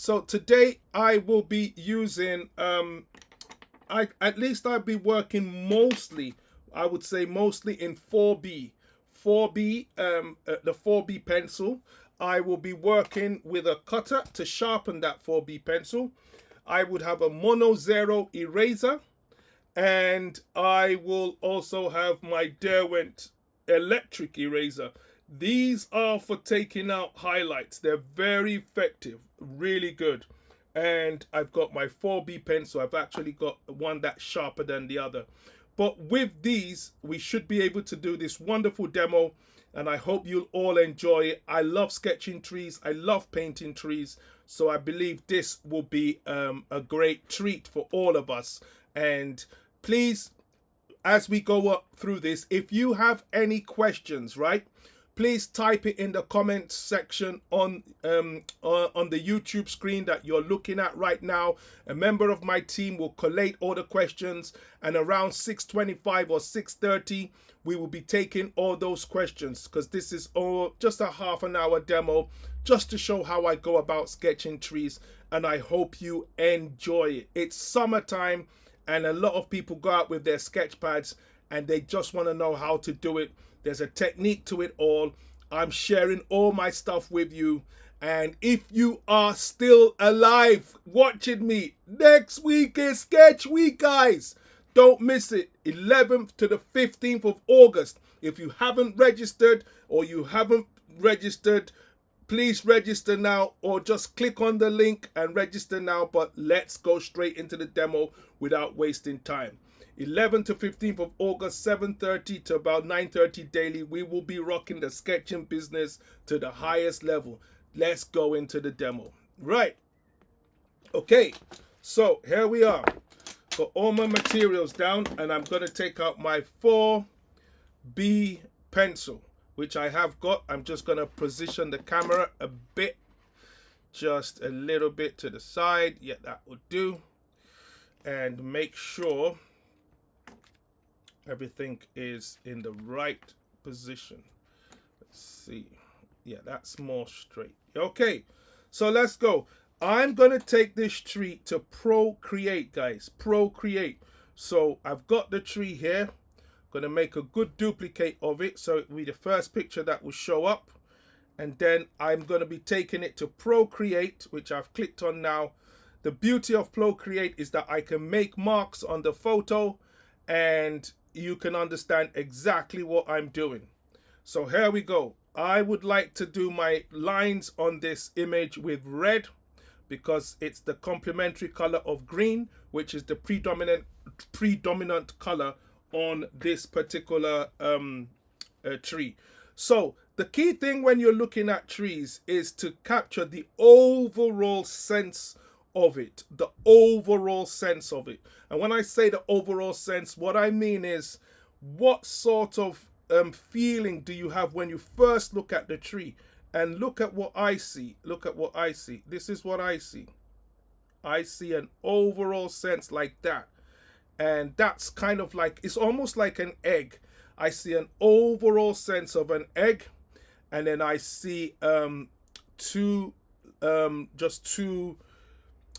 So today I will be using I'll be working mostly, I would say mostly in 4B. 4B, the 4B pencil. I will be working with a cutter to sharpen that 4B pencil. I would have a mono zero eraser, and I will also have my Derwent electric eraser. These are for taking out highlights. They're very effective, really good. And I've got my 4B pencil. I've actually got one that's sharper than the other. But with these, we should be able to do this wonderful demo, and I hope you'll all enjoy it. I love sketching trees. I love painting trees. So I believe this will be a great treat for all of us. And please, as we go up through this, if you have any questions, right, please type it in the comments section on the YouTube screen that you're looking at right now. A member of my team will collate all the questions, and around 6:25 or 6:30 we will be taking all those questions, because this is all just a half an hour demo just to show how I go about sketching trees, and I hope you enjoy it. It's summertime, and a lot of people go out with their sketch pads and they just want to know how to do it. There's a technique to it all. I'm sharing all my stuff with you. And if you are still alive watching me, next week is Sketch Week, guys. Don't miss it. 11th to the 15th of August. If you haven't registered please register now, or just click on the link and register now. But let's go straight into the demo without wasting time. 11th to 15th of August, 7:30 to about 9:30 daily. We will be rocking the sketching business to the highest level. Let's go into the demo. Right. Okay. So here we are. Got all my materials down, and I'm going to take out my 4B pencil, which I have got. I'm just going to position the camera a bit, just a little bit to the side. Yeah, that would do. And make sure everything is in the right position. Let's see. Yeah, that's more straight. Okay, so let's go. I'm going to take this tree to Procreate, guys. Procreate. So I've got the tree here. Going to make a good duplicate of it, so it will be the first picture that will show up. And then I'm going to be taking it to Procreate, which I've clicked on now. The beauty of Procreate is that I can make marks on the photo, and you can understand exactly what I'm doing. So here we go. I would like to do my lines on this image with red, because it's the complementary color of green, which is the predominant color on this particular tree. So the key thing when you're looking at trees is to capture the overall sense of it, the overall sense of it. And when I say the overall sense, what I mean is, what sort of feeling do you have when you first look at the tree? And look at what I see. Look at what I see. This is what I see. I see an overall sense like that. And that's kind of like, it's almost like an egg. I see an overall sense of an egg. And then I see just two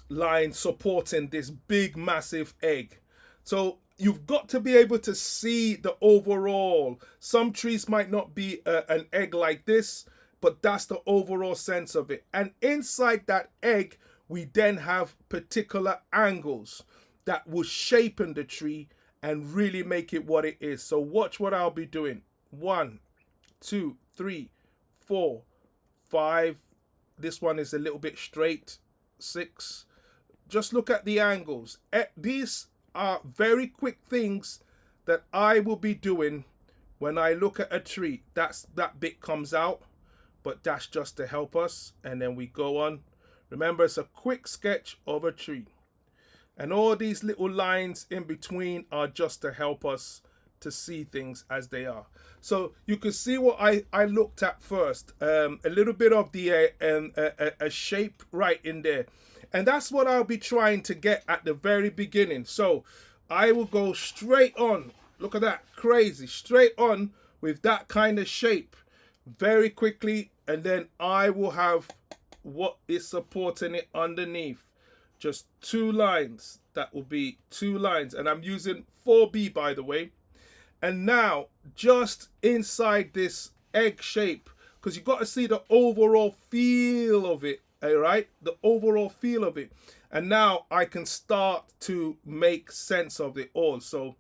lines supporting this big, massive egg. So you've got to be able to see the overall. Some trees might not be an egg like this, but that's the overall sense of it. And inside that egg, we then have particular angles that will shapen the tree and really make it what it is. So watch what I'll be doing. 1, 2, 3, 4, 5. This one is a little bit straight. 6. Just look at the angles. These are very quick things that I will be doing when I look at a tree. That bit comes out, but that's just to help us. And then we go on. Remember, it's a quick sketch of a tree. And all these little lines in between are just to help us to see things as they are. So you can see what I looked at first. A little bit of the a shape right in there. And that's what I'll be trying to get at the very beginning. So I will go straight on. Look at that, crazy. Straight on with that kind of shape very quickly. And then I will have what is supporting it underneath. Just 2 lines. That will be 2 lines. And I'm using 4B, by the way. And now, just inside this egg shape, because you've got to see the overall feel of it, all right? The overall feel of it. And now I can start to make sense of it all. So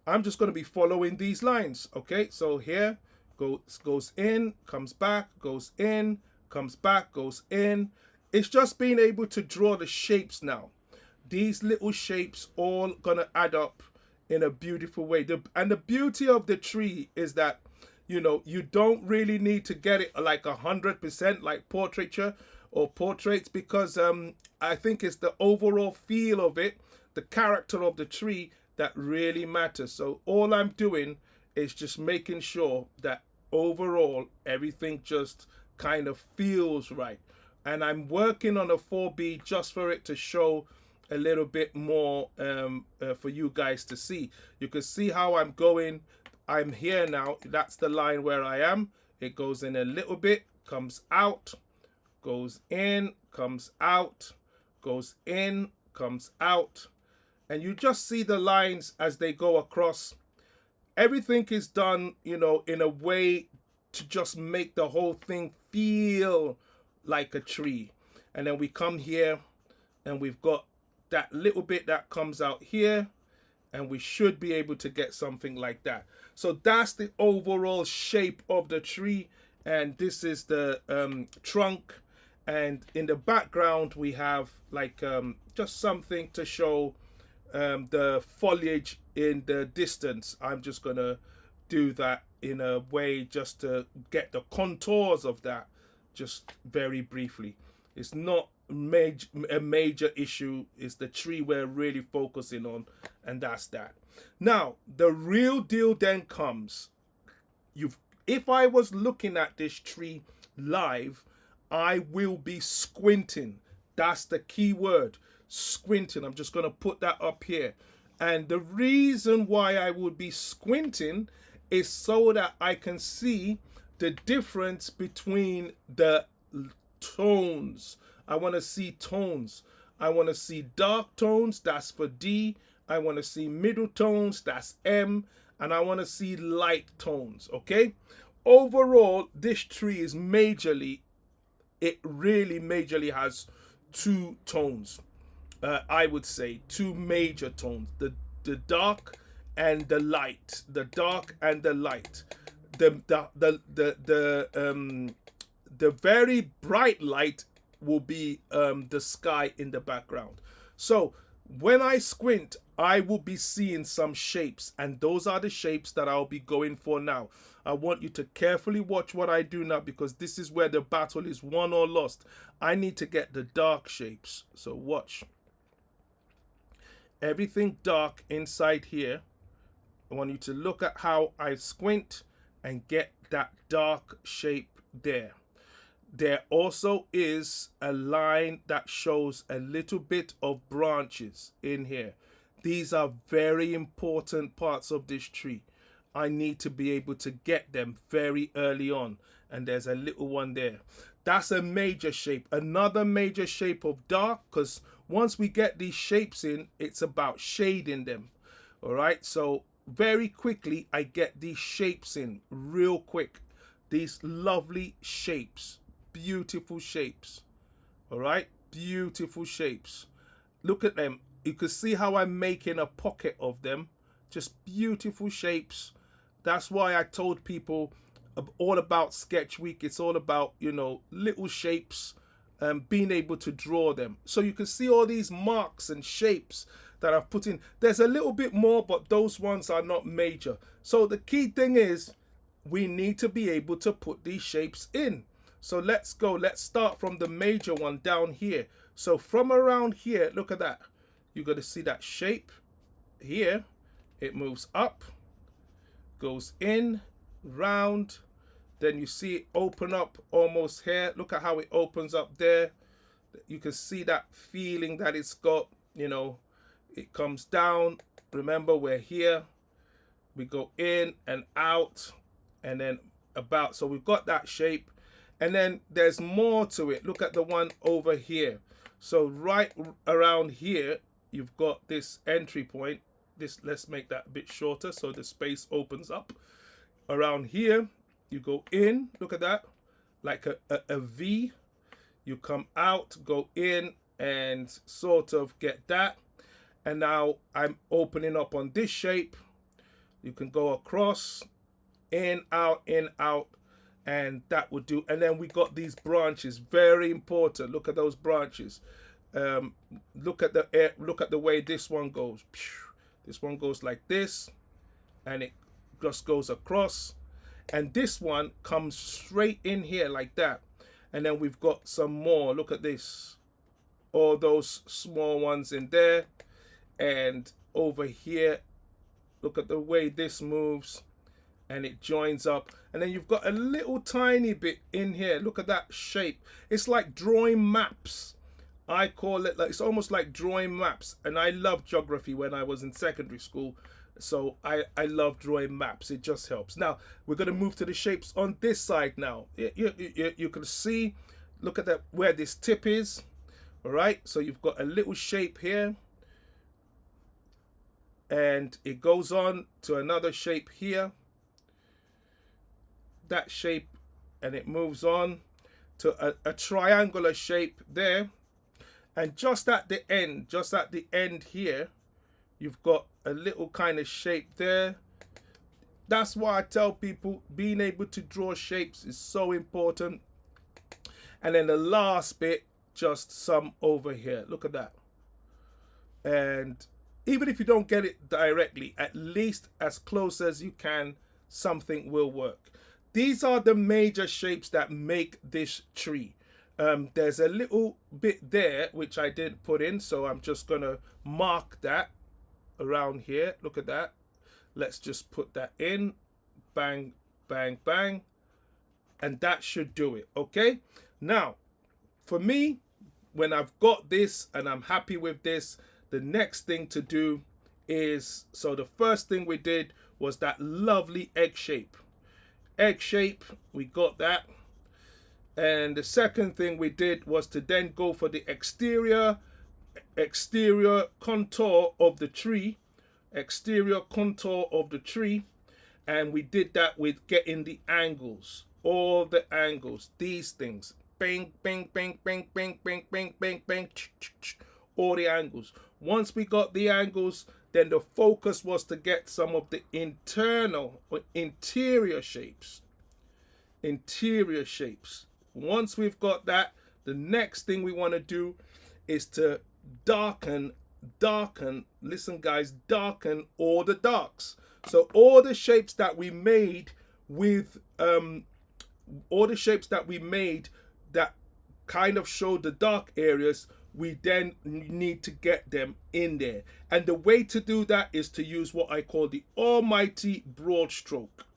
I'm just going to be following these lines, okay? So here goes in, comes back, goes in, comes back, goes in. It's just being able to draw the shapes now. These little shapes all gonna add up in a beautiful way. And the beauty of the tree is that, you know, you don't really need to get it like 100% like portraiture or portraits, because I think it's the overall feel of it, the character of the tree, that really matters. So all I'm doing is just making sure that overall everything just kind of feels right. And I'm working on a 4B just for it to show a little bit more for you guys to see. You can see how I'm going. I'm here now. That's the line where I am. It goes in a little bit, comes out, goes in, comes out, goes in, comes out. And you just see the lines as they go across. Everything is done, you know, in a way to just make the whole thing feel like a tree. And then we come here and we've got that little bit that comes out here, and we should be able to get something like that. So that's the overall shape of the tree, and this is the trunk. And in the background we have like just something to show the foliage in the distance. I'm just gonna do that in a way just to get the contours of that just very briefly. It's not a major issue. It's the tree we're really focusing on, and that's that. Now the real deal then comes. If I was looking at this tree live, I will be squinting. That's the key word, squinting. I'm just going to put that up here. And the reason why I would be squinting is so that I can see the difference between the tones. I want to see tones. I want to see dark tones, that's for D. I want to see middle tones, that's M. And I want to see light tones, okay? Overall, this tree is majorly, it really majorly has 2 tones. I would say 2 major tones, the dark and the light, the dark and the light. The very bright light will be the sky in the background. So when I squint, I will be seeing some shapes, and those are the shapes that I'll be going for now. I want you to carefully watch what I do now, because this is where the battle is won or lost. I need to get the dark shapes. So watch. Everything dark inside here. I want you to look at how I squint and get that dark shape there. There also is a line that shows a little bit of branches in here. These are very important parts of this tree. I need to be able to get them very early on. And there's a little one there. That's a major shape. Another major shape of dark, because once we get these shapes in, it's about shading them. All right, so very quickly I get these shapes in real quick. These lovely shapes. Beautiful shapes. All right, beautiful shapes. Look at them. You can see how I'm making a pocket of them. Just beautiful shapes. That's why I told people all about Sketch Week. It's all about, you know, little shapes and being able to draw them. So you can see all these marks and shapes that I've put in. There's a little bit more, but those ones are not major. So the key thing is we need to be able to put these shapes in. So let's go. Let's start from the major one down here. So from around here, look at that. You're going to see that shape here. It moves up, goes in, round. Then you see it open up almost here. Look at how it opens up there. You can see that feeling that it's got, you know, it comes down. Remember, we're here. We go in and out and then about. So we've got that shape. And then there's more to it. Look at the one over here. So right around here, you've got this entry point. This, let's make that a bit shorter so the space opens up. Around here, you go in, look at that, like a V. You come out, go in, and sort of get that. And now I'm opening up on this shape. You can go across, in, out, and that would do. And then we got these branches, very important. Look at those branches. Look at the way this one goes. This one goes like this, and it just goes across. And this one comes straight in here like that. And then we've got some more. Look at this. All those small ones in there. And over here, look at the way this moves. And it joins up. And then you've got a little tiny bit in here. Look at that shape. It's like drawing maps. I call it, like, it's almost like drawing maps. And I loved geography when I was in secondary school. So I love drawing maps. It just helps. Now, we're going to move to the shapes on this side now. You can see, look at that, where this tip is. All right. So you've got a little shape here. And it goes on to another shape here. That shape. And it moves on to a triangular shape there. And just at the end here, you've got a little kind of shape there. That's why I tell people being able to draw shapes is so important. And then the last bit, just some over here. Look at that. And even if you don't get it directly, at least as close as you can, something will work. These are the major shapes that make this tree. There's a little bit there which I didn't put in, so I'm just going to mark that around here. Look at that. Let's just put that in. Bang, bang, bang. And that should do it. Okay. Now, for me, when I've got this and I'm happy with this, the next thing to do is, so the first thing we did was that lovely egg shape. Egg shape, we got that. And the second thing we did was to then go for the exterior contour of the tree. Exterior contour of the tree. And we did that with getting the angles. All the angles. These things. Bang, bang, bang, bang, bang, bang, bang, bang, bang. All the angles. Once we got the angles, then the focus was to get some of the internal or interior shapes. Interior shapes. Once we've got that, the next thing we want to do is to darken, listen guys, darken all the darks. So all the shapes that we made with, that kind of showed the dark areas, we then need to get them in there. And the way to do that is to use what I call the almighty broad stroke.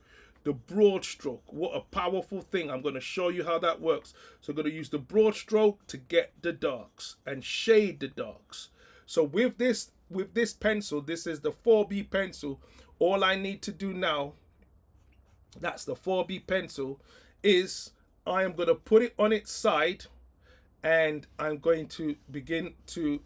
The broad stroke, what a powerful thing. I'm going to show you how that works. So I'm going to use the broad stroke to get the darks and shade the darks. So with this pencil, this is the 4B pencil. All I need to do now, that's the 4B pencil, is I am going to put it on its side and I'm going to begin to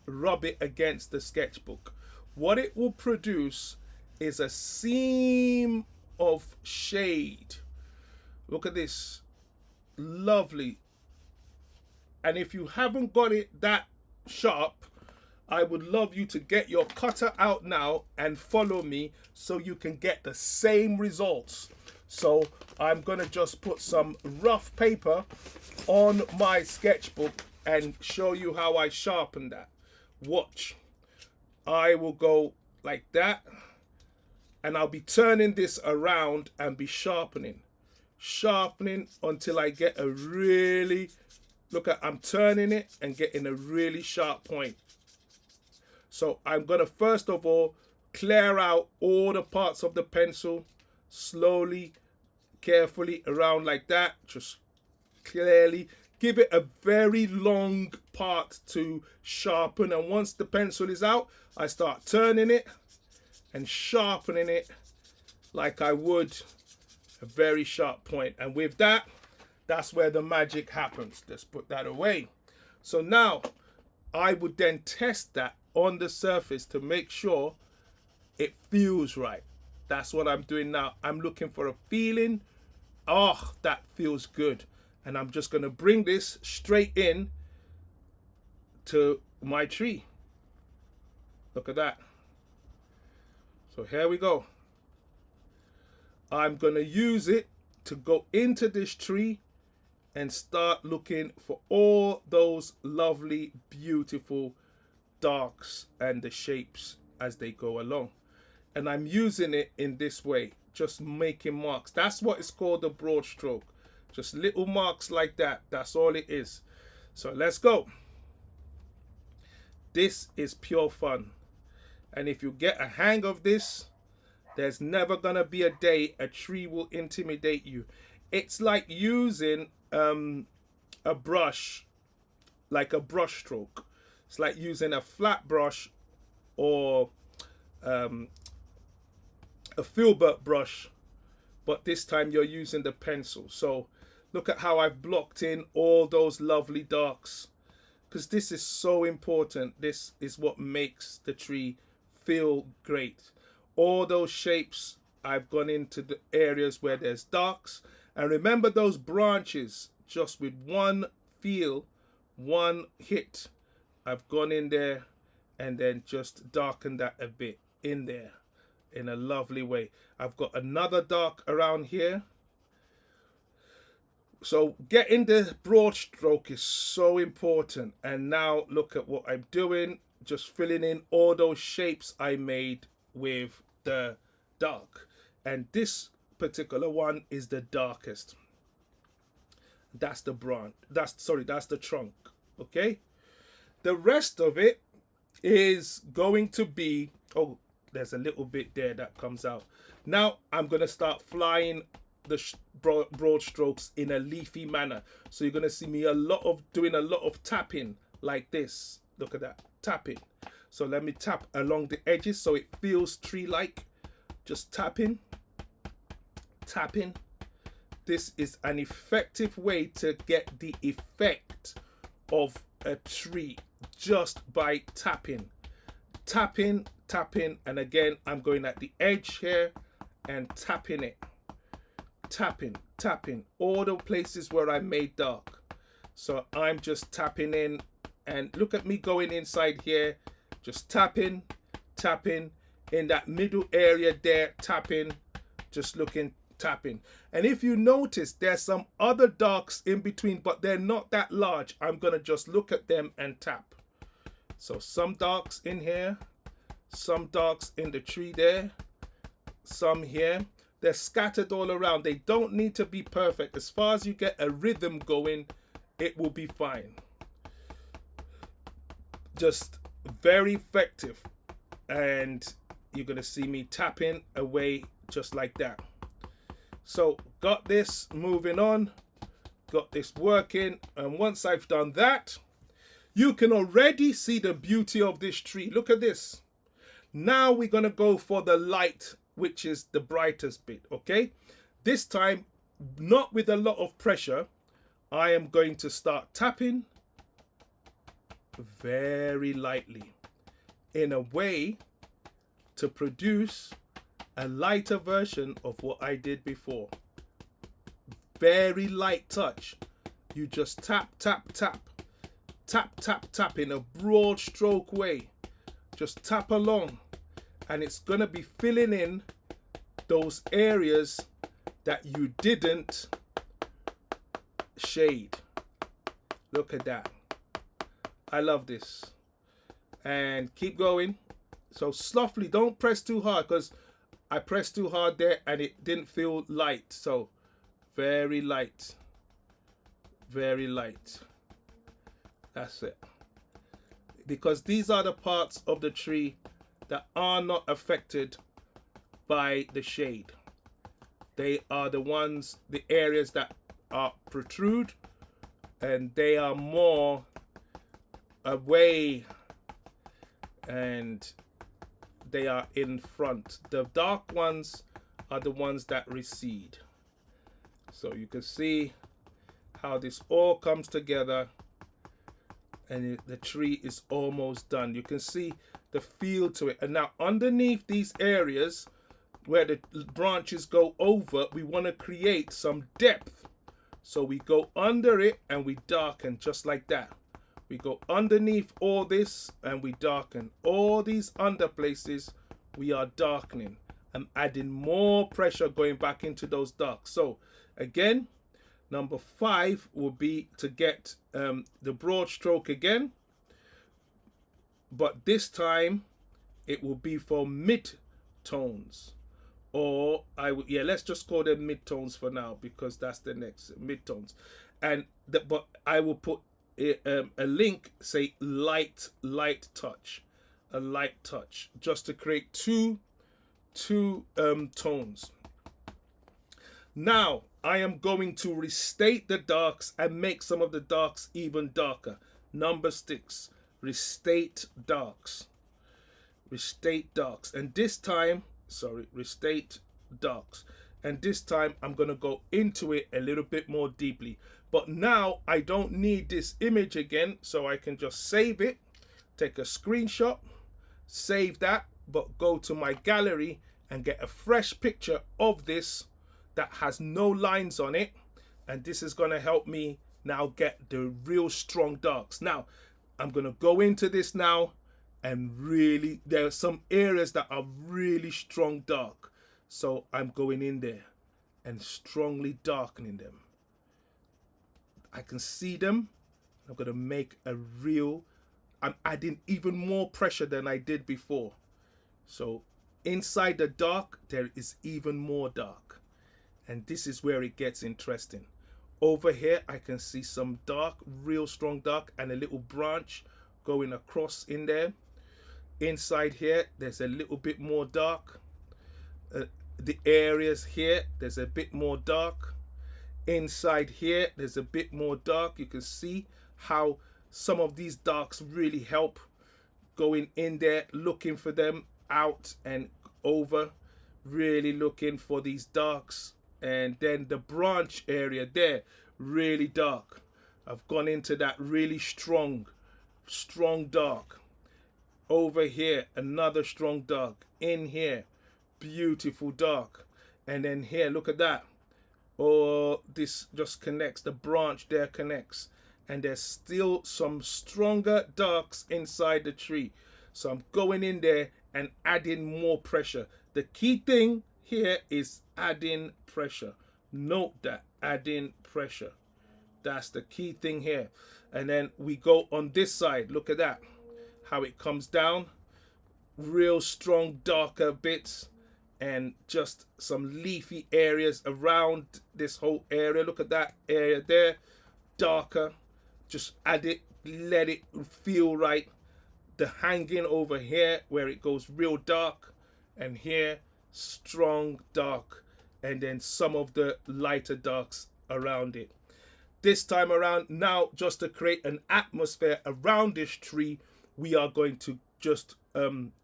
rub it against the sketchbook. What it will produce is a seam of shade. Look at this. Lovely. And if you haven't got it that sharp, I would love you to get your cutter out now and follow me so you can get the same results. So I'm going to just put some rough paper on my sketchbook and show you how I sharpen that. Watch. I will go like that. And I'll be turning this around and be sharpening until I get a really, look at, I'm turning it and getting a really sharp point. So I'm going to first of all clear out all the parts of the pencil, slowly, carefully around like that, just clearly. Give it a very long part to sharpen, and once the pencil is out, I start turning it and sharpening it like I would a very sharp point. And with that, That's where the magic happens. Let's put that away. So now I would then test that on the surface to make sure it feels right. That's what I'm doing now. I'm looking for a feeling. Oh, that feels good. And I'm just going to bring this straight in to my tree. Look at that. So here we go. I'm going to use it to go into this tree and start looking for all those lovely, beautiful darks and the shapes as they go along. And I'm using it in this way, just making marks. That's what is called a broad stroke. Just little marks like that. That's all it is. So let's go. This is pure fun. And if you get a hang of this, there's never gonna be a day a tree will intimidate you. It's like using a brush, like a brush stroke. It's like using a flat brush or a filbert brush, but this time you're using the pencil. So look at how I've blocked in all those lovely darks, because this is so important. This is what makes the tree feel great. All those shapes, I've gone into the areas where there's darks. And remember those branches, just with one feel, one hit, I've gone in there and then just darkened that a bit in there in a lovely way. I've got another dark around here. So getting the broad stroke is so important. And now look at what I'm doing, just filling in all those shapes I made with the dark. And this particular one is the darkest. That's the branch. That's the trunk. Okay. The rest of it is going to be, oh, there's a little bit there that comes out. Now I'm going to start flying the broad strokes in a leafy manner. So you're going to see me doing a lot of tapping like this. Look at that, tapping. So let me tap along the edges so it feels tree-like. Just tapping, tapping. This is an effective way to get the effect of a tree just by tapping, tapping, tapping. And again, I'm going at the edge here and tapping it, tapping, tapping, all the places where I made dark. So I'm just tapping in, and look at me going inside here, just tapping, tapping in that middle area there, tapping, just looking, tapping. And if you notice, there's some other darks in between, but they're not that large. I'm gonna just look at them and tap. So some darks in here, some darks in the tree there, some here. They're scattered all around. They don't need to be perfect. As far as you get a rhythm going, it will be fine. Just very effective. And you're gonna see me tapping away just like that. So got this moving on, got this working, and once I've done that, you can already see the beauty of this tree. Look at this. Now we're gonna go for the light, which is the brightest bit, okay? This time, not with a lot of pressure, I am going to start tapping very lightly in a way to produce a lighter version of what I did before. Very light touch. You just tap, tap, tap, tap, tap, tap in a broad stroke way. Just tap along, and it's gonna be filling in those areas that you didn't shade. Look at that. I love this. And keep going. So softly, don't press too hard, because I pressed too hard there and it didn't feel light. So very light, very light. That's it. Because these are the parts of the tree that are not affected by the shade. They are the ones, the areas that are protrude, and they are more away and they are in front. The dark ones are the ones that recede. So you can see how this all comes together, and the tree is almost done. You can see the feel to it. And now underneath these areas where the branches go over, we want to create some depth. So we go under it and we darken just like that. We go underneath all this and we darken. All these under places we are darkening. I'm adding more pressure going back into those darks. So again, number 5 will be to get the broad stroke again. But this time it will be for mid-tones. Or let's just call them mid-tones for now, because that's the next mid-tones. And but I will put a link, say light touch, a light touch, just to create two tones. Now I am going to restate the darks and make some of the darks even darker. Number 6, restate darks. Restate darks. And this time, restate darks. And this time I'm going to go into it a little bit more deeply. But now I don't need this image again, so I can just save it, take a screenshot, save that, but go to my gallery and get a fresh picture of this that has no lines on it. And this is going to help me now get the real strong darks. Now I'm going to go into this now, and really there are some areas that are really strong dark, so I'm going in there and strongly darkening them. I can see them. I'm going to make a real, I'm adding even more pressure than I did before. So inside the dark there is even more dark, and this is where it gets interesting. Over here I can see some dark, real strong dark, and a little branch going across in there. Inside here there's a little bit more dark. The areas here there's a bit more dark. Inside here there's a bit more dark. You can see how some of these darks really help. Going in there, looking for them, out and over, really looking for these darks. And then the branch area there, really dark. I've gone into that really strong dark. Over here, another strong dark. In here, beautiful dark. And then here, look at that. Oh, this just connects. The branch there connects. And there's still some stronger darks inside the tree. So I'm going in there and adding more pressure. The key thing here is adding pressure. Note that, adding pressure. That's the key thing here. And then we go on this side. Look at that, how it comes down. Real strong darker bits, and just some leafy areas around this whole area. Look at that area there, darker. Just add it, let it feel right. The hanging over here where it goes real dark, and here strong dark, and then some of the lighter darks around it. This time around, now just to create an atmosphere around this tree, we are going to just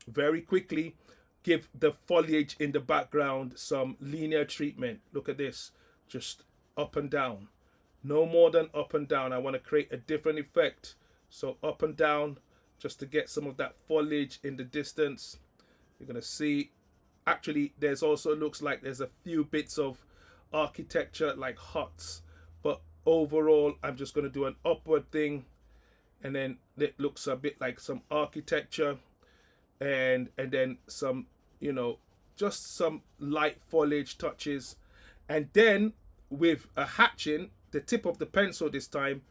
very quickly give the foliage in the background some linear treatment. Look at this, just up and down. No more than up and down. I want to create a different effect. So up and down, just to get some of that foliage in the distance. You're going to see, actually, there's also, looks like there's a few bits of architecture like huts. But overall, I'm just going to do an upward thing. And then it looks a bit like some architecture. And then some, you know, just some light foliage touches. And then with a hatching, the tip of the pencil this time,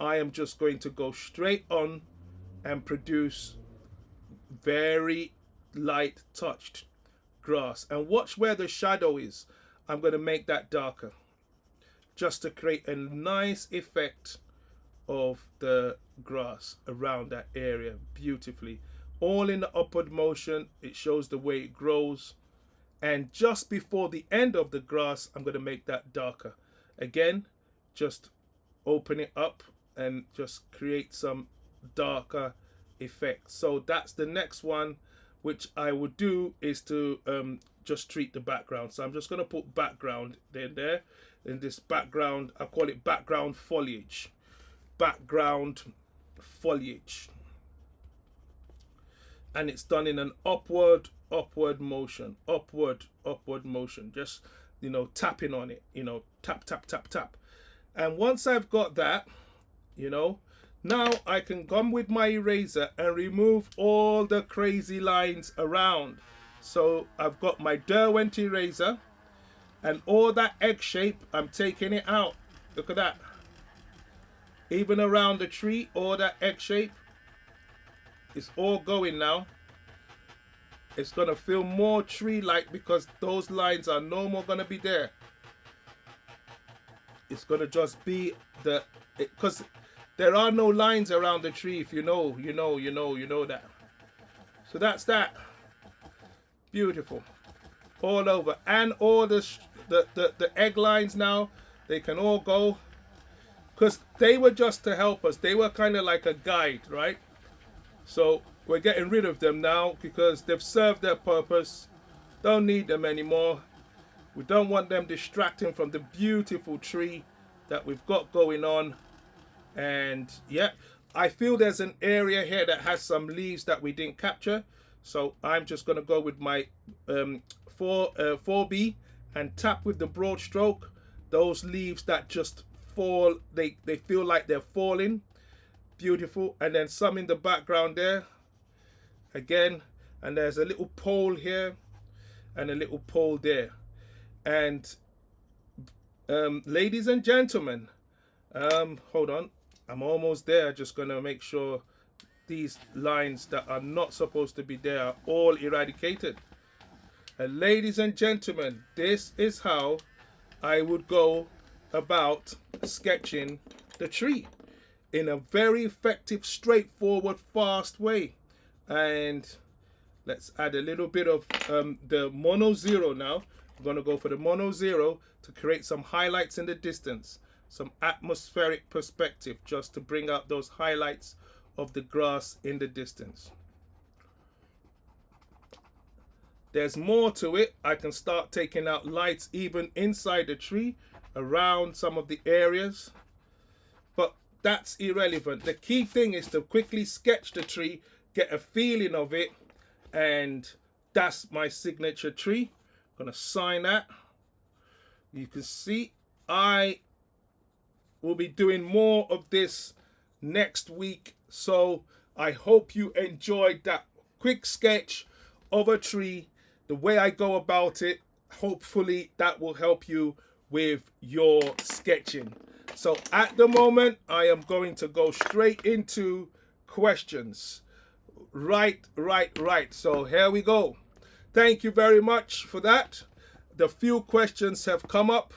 I am just going to go straight on and produce very light touched grass. And watch where the shadow is. I'm going to make that darker, just to create a nice effect of the grass around that area beautifully. All in the upward motion. It shows the way it grows. And just before the end of the grass, I'm going to make that darker. Again, just open it up and just create some darker effect. So that's the next one, which I would do, is to just treat the background. So I'm just going to put background in there. in this background. I call it background foliage. Background foliage. And it's done in an upward motion. Upward motion. Just, you know, tapping on it. You know, tap, tap, tap, tap. And once I've got that, you know, now I can come with my eraser and remove all the crazy lines around. So I've got my Derwent eraser, and all that egg shape, I'm taking it out. Look at that. Even around the tree, all that egg shape, it's all going now. It's going to feel more tree-like because those lines are no more going to be there. It's going to just be because there are no lines around the tree. If you know that. So that's that. Beautiful. All over. And all the egg lines now, they can all go. Because they were just to help us. They were kind of like a guide, right? So we're getting rid of them now because they've served their purpose. Don't need them anymore. We don't want them distracting from the beautiful tree that we've got going on. And yeah, I feel there's an area here that has some leaves that we didn't capture. So I'm just going to go with my 4B and tap with the broad stroke. Those leaves that just fall, they feel like they're falling. Beautiful. And then some in the background there again, and there's a little pole here and a little pole there. And ladies and gentlemen, hold on, I'm almost there. Just gonna make sure these lines that are not supposed to be there are all eradicated. And ladies and gentlemen, this is how I would go about sketching the tree in a very effective, straightforward, fast way. And let's add a little bit of the mono 0 now. I'm going to go for the mono 0 to create some highlights in the distance, some atmospheric perspective, just to bring out those highlights of the grass in the distance. There's more to it. I can start taking out lights even inside the tree, around some of the areas, but that's irrelevant. The key thing is to quickly sketch the tree, get a feeling of it, and that's my signature tree. I'm gonna sign that. You can see I will be doing more of this next week, so I hope you enjoyed that quick sketch of a tree, the way I go about it. Hopefully that will help you with your sketching. So at the moment, I am going to go straight into questions. Right. So here we go. Thank you very much for that. The few questions have come up,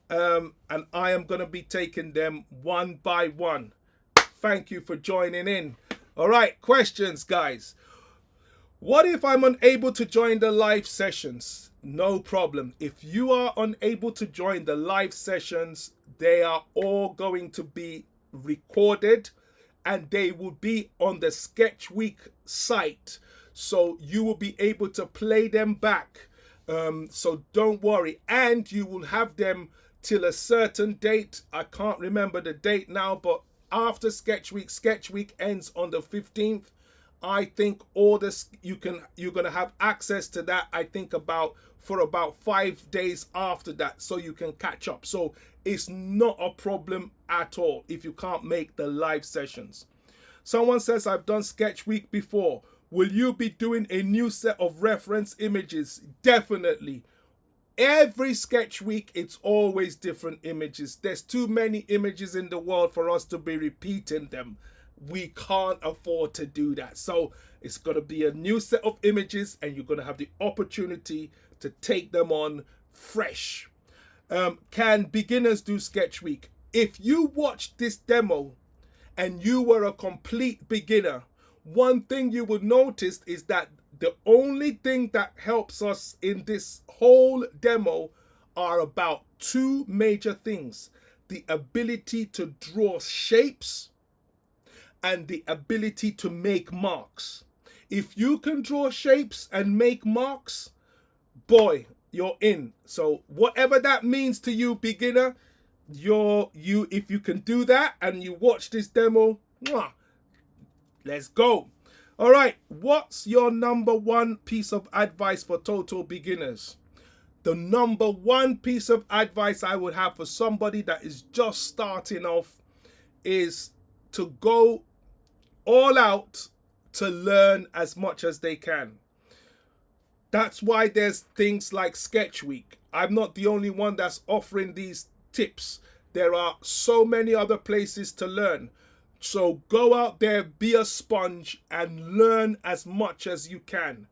and I am going to be taking them one by one. Thank you for joining in. All right, questions, guys. What if I'm unable to join the live sessions? No problem. If you are unable to join the live sessions, they are all going to be recorded and they will be on the Sketch Week site. So you will be able to play them back. So don't worry. And you will have them till a certain date. I can't remember the date now, but after Sketch Week ends on the 15th. I think all this you're gonna have access to that. I think for about 5 days after that, so you can catch up. So it's not a problem at all if you can't make the live sessions. Someone says, I've done Sketch Week before. Will you be doing a new set of reference images? Definitely. Every Sketch Week, it's always different images. There's too many images in the world for us to be repeating them. We can't afford to do that. So it's going to be a new set of images and you're going to have the opportunity to take them on fresh. Can beginners do Sketch Week? If you watched this demo and you were a complete beginner, one thing you would notice is that the only thing that helps us in this whole demo are about two major things: the ability to draw shapes and the ability to make marks. If you can draw shapes and make marks, boy, you're in. So whatever that means to you, beginner, if you can do that and you watch this demo, mwah, let's go. All right, what's your number one piece of advice for total beginners? The number one piece of advice I would have for somebody that is just starting off is to go all out to learn as much as they can. That's why there's things like Sketch Week. I'm not the only one that's offering these tips. There are so many other places to learn. So go out there, be a sponge, and learn as much as you can.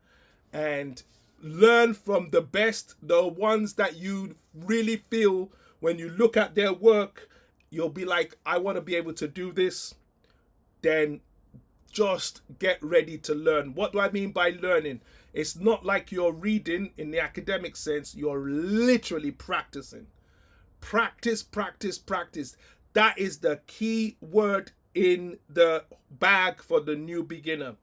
And learn from the best, the ones that you really feel when you look at their work, you'll be like, I want to be able to do this. Then just get ready to learn. What do I mean by learning? It's not like you're reading in the academic sense. You're literally practicing. Practice, practice, practice. That is the key word in the bag for the new beginner.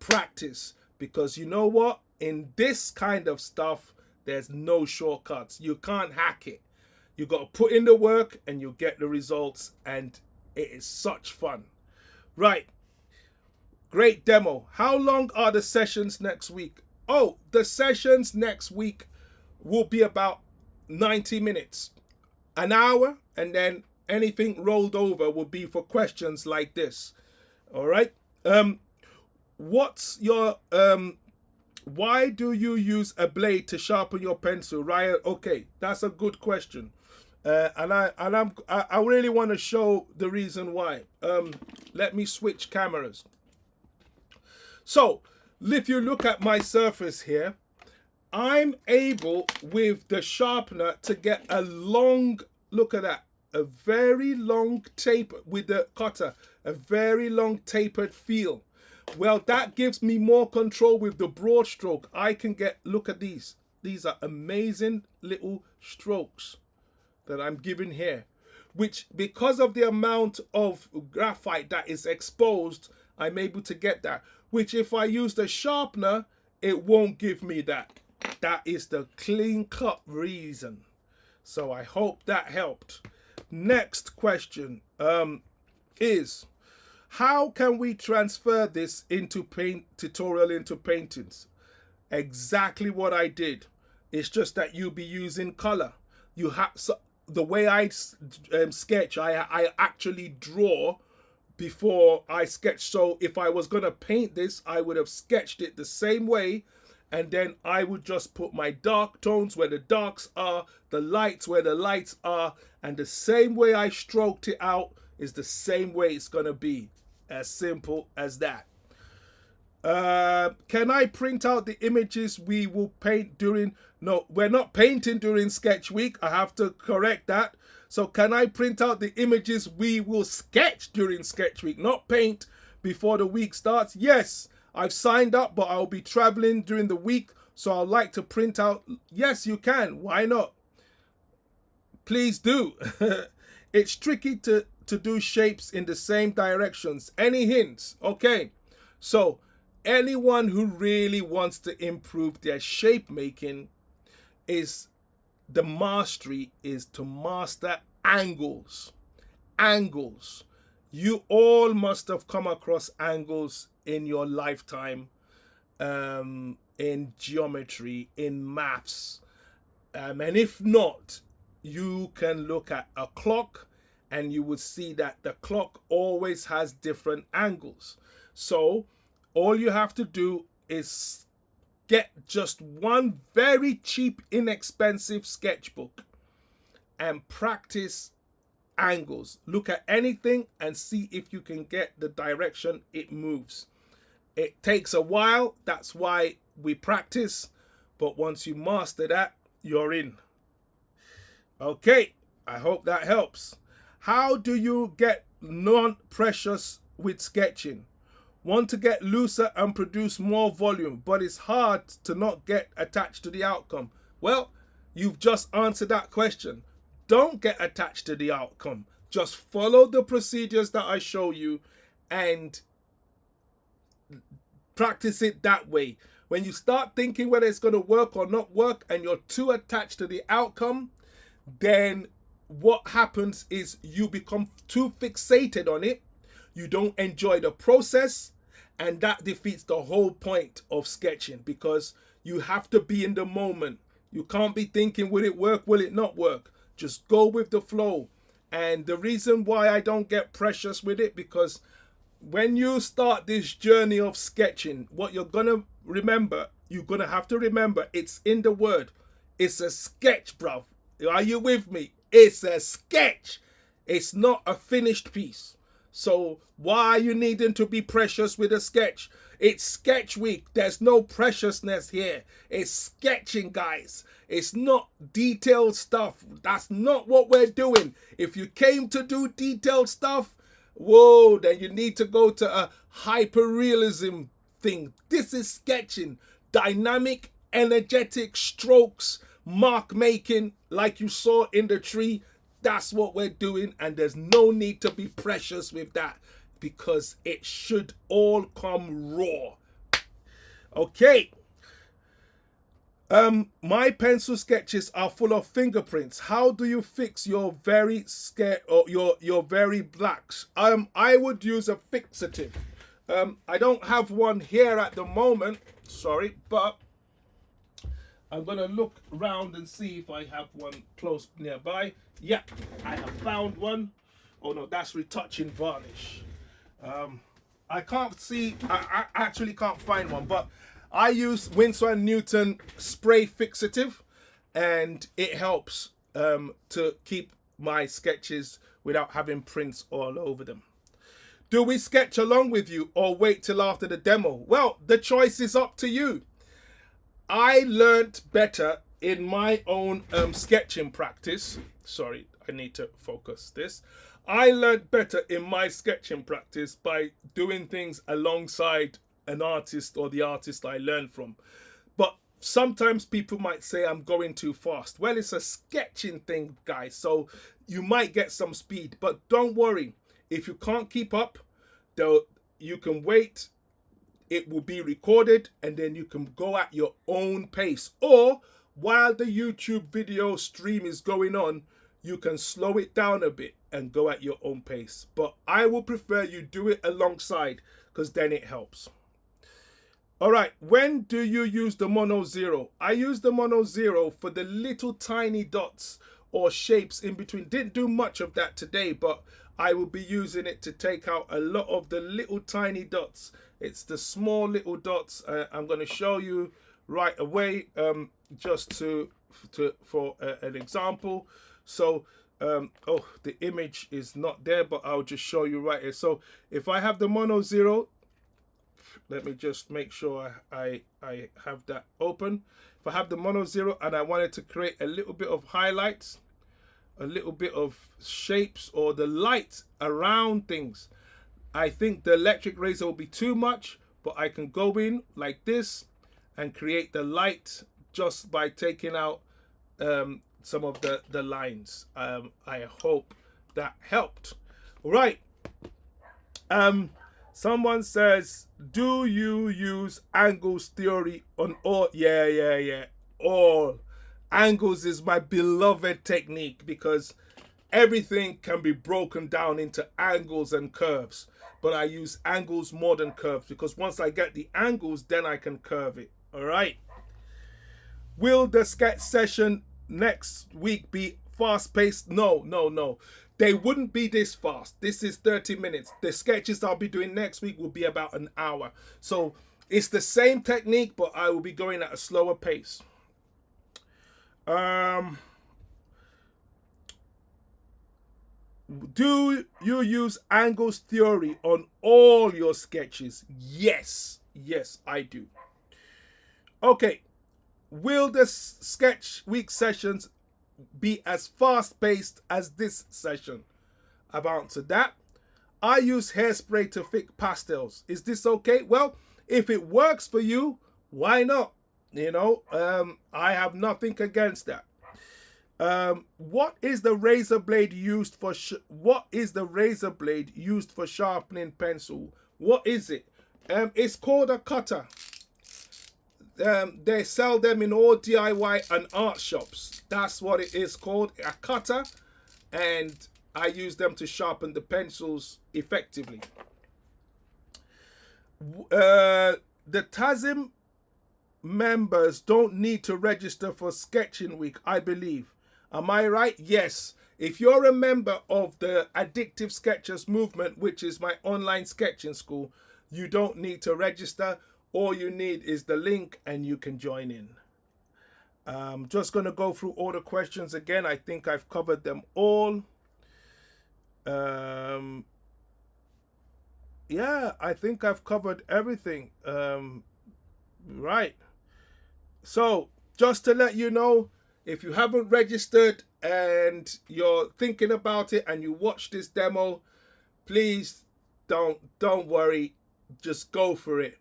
Practice. Because you know what? In this kind of stuff, there's no shortcuts. You can't hack it. You got to put in the work and you'll get the results. And it is such fun. Right. Great demo. How long are the sessions next week? Oh, the sessions next week will be about 90 minutes. An hour, and then anything rolled over will be for questions like this. All right. What's your why do you use a blade to sharpen your pencil, Ryan? Okay, that's a good question. And I really want to show the reason why. Let me switch cameras. So, if you look at my surface here, I'm able with the sharpener to get a long, look at that, a very long taper with the cutter, a very long tapered feel. Well, that gives me more control with the broad stroke. I can get, look at these. These are amazing little strokes that I'm giving here, which because of the amount of graphite that is exposed, I'm able to get that, which if I use the sharpener, it won't give me that. That is the clean cut reason. So I hope that helped. Next question is, how can we transfer this into paint tutorial into paintings? Exactly what I did. It's just that you'll be using color. You have the way I sketch. I actually draw before I sketch. So if I was gonna paint this, I would have sketched it the same way, and then I would just put my dark tones where the darks are, the lights where the lights are, and the same way I stroked it out is the same way it's gonna be. As simple as that. Can I print out the images we will paint during? No, we're not painting during Sketch Week. I have to correct that. So can I print out the images we will sketch during Sketch Week, not paint before the week starts? Yes, I've signed up, but I'll be traveling during the week, so I'd like to print out. Yes, you can. Why not? Please do. It's tricky to do shapes in the same directions. Any hints? Okay, so anyone who really wants to improve their shape making, is the mastery is to master angles. Angles. You all must have come across angles in your lifetime, in geometry, in maths, and if not, you can look at a clock and you would see that the clock always has different angles. So all you have to do is get just one very cheap, inexpensive sketchbook and practice angles. Look at anything and see if you can get the direction it moves. It takes a while, that's why we practice, but once you master that, you're in. Okay, I hope that helps. How do you get non-precious with sketching? Want to get looser and produce more volume, but it's hard to not get attached to the outcome. Well, you've just answered that question. Don't get attached to the outcome. Just follow the procedures that I show you and practice it that way. When you start thinking whether it's going to work or not work and you're too attached to the outcome, then what happens is you become too fixated on it. You don't enjoy the process, and that defeats the whole point of sketching, because you have to be in the moment. You can't be thinking, will it work, will it not work? Just go with the flow. And the reason why I don't get precious with it, because when you start this journey of sketching, what you're gonna remember, you're gonna have to remember, it's in the word. It's a sketch, bruv. Are you with me? It's a sketch. It's not a finished piece. So why are you needing to be precious with a sketch? It's sketch week. There's no preciousness here. It's sketching, guys. It's not detailed stuff. That's not what we're doing. If you came to do detailed stuff, whoa, then you need to go to a hyperrealism thing. This is sketching. Dynamic, energetic strokes, mark making, like you saw in the tree. That's what we're doing, and there's no need to be precious with that, because it should all come raw. Okay. My pencil sketches are full of fingerprints. How do you fix your very your very blacks? I would use a fixative. I don't have one here at the moment, sorry, but I'm gonna look around and see if I have one close nearby. Yeah, I have found one. Oh no, that's retouching varnish. I can't see, I actually can't find one, but I use Winsor & Newton spray fixative, and it helps to keep my sketches without having prints all over them. Do we sketch along with you or wait till after the demo? Well, the choice is up to you. I learnt better in my own sketching practice. Sorry, I need to focus this. I learnt better in my sketching practice by doing things alongside an artist or the artist I learned from. But sometimes people might say I'm going too fast. Well, it's a sketching thing, guys, so you might get some speed. But don't worry, if you can't keep up, though, you can wait. It will be recorded, and then you can go at your own pace. Or while the YouTube video stream is going on, you can slow it down a bit and go at your own pace. But I will prefer you do it alongside, because then it helps. All right, when do you use the mono zero? I use the mono zero for the little tiny dots or shapes in between. Didn't do much of that today, but I will be using it to take out a lot of the little tiny dots. It's the small little dots. I'm going to show you right away, just for an example. So, oh, the image is not there, but I'll just show you right here. So if I have the mono zero, let me just make sure I have that open. If I have the mono zero and I wanted to create a little bit of highlights, a little bit of shapes or the light around things, I think the electric razor will be too much, but I can go in like this and create the light just by taking out some of the lines. I hope that helped. All right. Someone says, do you use angles theory on all? Yeah. All. Angles is my beloved technique, because everything can be broken down into angles and curves. But I use angles more than curves, because once I get the angles, then I can curve it. All right. Will the sketch session next week be fast-paced? No. They wouldn't be this fast. This is 30 minutes. The sketches I'll be doing next week will be about an hour. So it's the same technique, but I will be going at a slower pace. Do you use angles theory on all your sketches? Yes, I do. Okay. Will the sketch week sessions be as fast-paced as this session? I've answered that. I use hairspray to fix pastels. Is this okay? Well, if it works for you, why not? You know, I have nothing against that. What is the razor blade used for? What is the razor blade used for sharpening pencil? What is it? It's called a cutter. They sell them in all DIY and art shops. That's what it is called, a cutter, and I use them to sharpen the pencils effectively. The TASM members don't need to register for Sketching Week, I believe. Am I right? Yes. If you're a member of the Addictive Sketchers movement, which is my online sketching school, you don't need to register. All you need is the link and you can join in. I'm just going to go through all the questions again. I think I've covered them all. Yeah, I think I've covered everything. Right. So just to let you know, if you haven't registered and you're thinking about it and you watch this demo, please don't worry. Just go for it.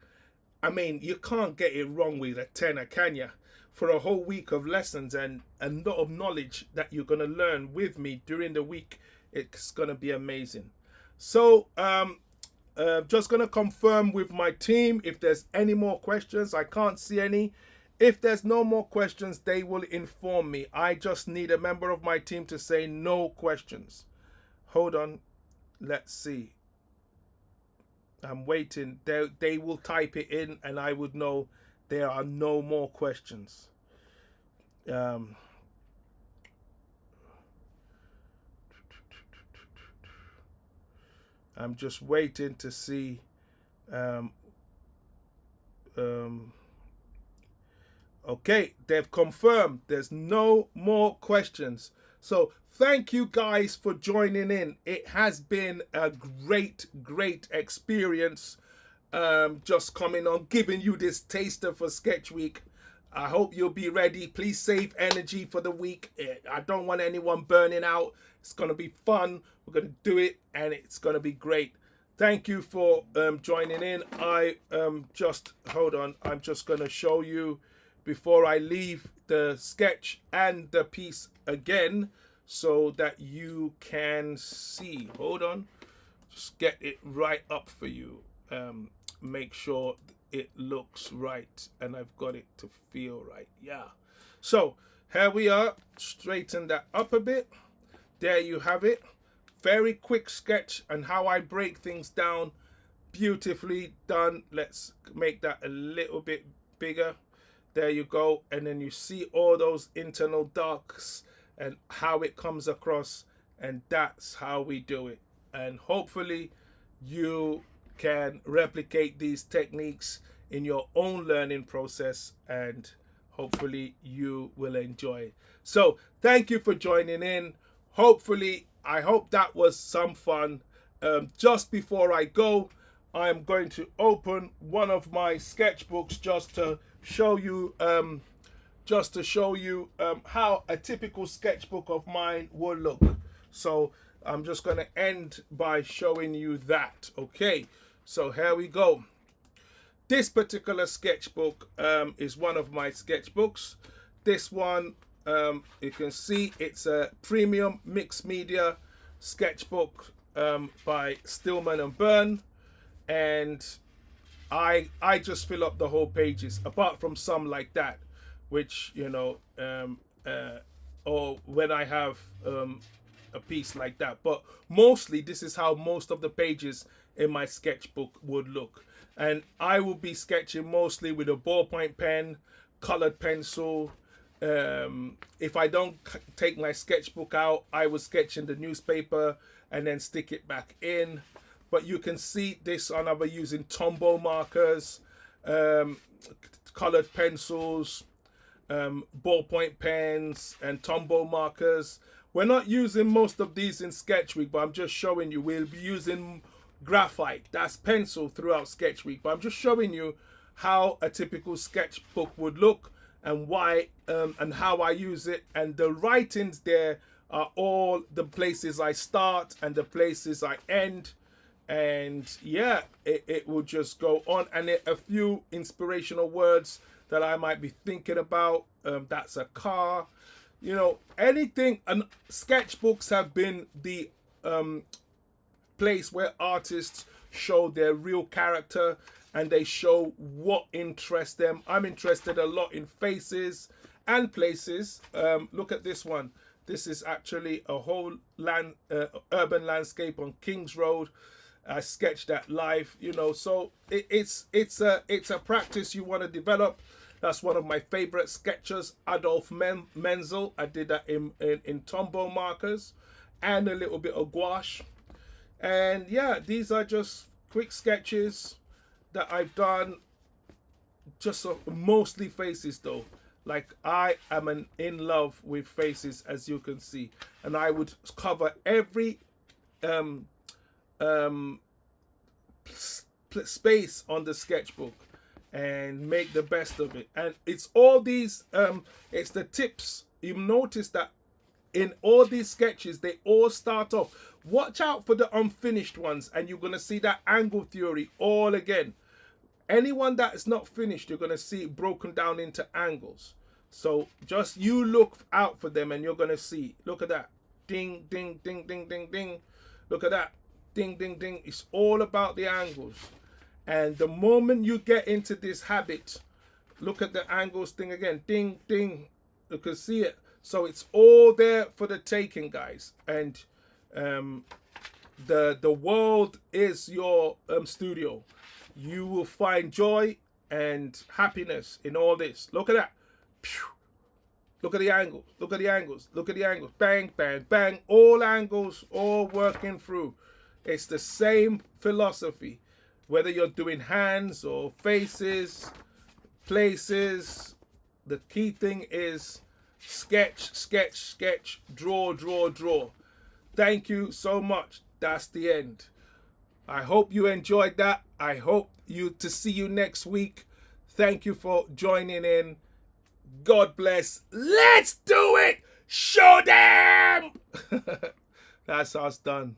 I mean, you can't get it wrong with a tenner, can you? For a whole week of lessons and a lot of knowledge that you're going to learn with me during the week, it's going to be amazing. So, just going to confirm with my team if there's any more questions. I can't see any. If there's no more questions, they will inform me. I just need a member of my team to say no questions. Hold on. Let's see. I'm waiting. They will type it in and I would know there are no more questions. I'm just waiting to see. Okay, they've confirmed there's no more questions. So thank you guys for joining in. It has been a great experience, just coming on, giving you this taster for Sketch Week. I hope you'll be ready. Please save energy for the week. I don't want anyone burning out. It's going to be fun. We're going to do it and it's going to be great. Thank you for joining in. Hold on. I'm just going to show you before I leave the sketch and the piece again so that you can see. Hold on. Just get it right up for you. Make sure it looks right and I've got it to feel right. Yeah. So here we are. Straighten that up a bit. There you have it. Very quick sketch and how I break things down. Beautifully done. Let's make that a little bit bigger. There you go. And then you see all those internal darks and how it comes across. And that's how we do it. And hopefully you can replicate these techniques in your own learning process. And hopefully you will enjoy it. So thank you for joining in. I hope that was some fun. Just before I go, I'm going to open one of my sketchbooks just to show you how a typical sketchbook of mine would look. So I'm just going to end by showing you that. Okay, so here we go. This particular sketchbook is one of my sketchbooks. This one, you can see it's a premium mixed media sketchbook by Stillman and Byrne, and I just fill up the whole pages, apart from some like that, which, you know, or when I have a piece like that. But mostly this is how most of the pages in my sketchbook would look. And I will be sketching mostly with a ballpoint pen, colored pencil. If I don't take my sketchbook out, I will sketch in the newspaper and then stick it back in. But you can see this on, I'll be using Tombow markers, colored pencils, ballpoint pens, and Tombow markers. We're not using most of these in Sketch Week, but I'm just showing you. We'll be using graphite, that's pencil, throughout Sketch Week. But I'm just showing you how a typical sketchbook would look and why and how I use it. And the writings there are all the places I start and the places I end. And yeah, it will just go on. And a few inspirational words that I might be thinking about. That's a car, you know, anything. And sketchbooks have been the place where artists show their real character and they show what interests them. I'm interested a lot in faces and places. Look at this one. This is actually a whole urban landscape on King's Road. I sketched that live, you know. So it's a practice you want to develop. That's one of my favorite sketchers, Adolf Menzel. I did that in Tombow markers and a little bit of gouache. And yeah, these are just quick sketches that I've done, just mostly faces though. Like, I am in love with faces, as you can see, and I would cover every space on the sketchbook and make the best of it. And it's all these it's the tips. You notice that in all these sketches, they all start off. Watch out for the unfinished ones, and you're going to see that angle theory all again. Anyone that is not finished, you're going to see it broken down into angles. So just you look out for them, and you're going to see. Look at that. Ding, ding, ding, ding, ding, ding. Look at that. Ding, ding, ding. It's all about the angles. And the moment you get into this habit, look at the angles thing again. Ding, ding. You can see it. So it's all there for the taking, guys. And the world is your studio. You will find joy and happiness in all this. Look at that. Look at the angles. Look at the angles. Look at the angles. Bang, bang, bang. All angles, all working through. It's the same philosophy. Whether you're doing hands or faces, places, the key thing is sketch, sketch, sketch, draw, draw, draw. Thank you so much. That's the end. I hope you enjoyed that. I hope to see you next week. Thank you for joining in. God bless. Let's do it. Show them. That's us done.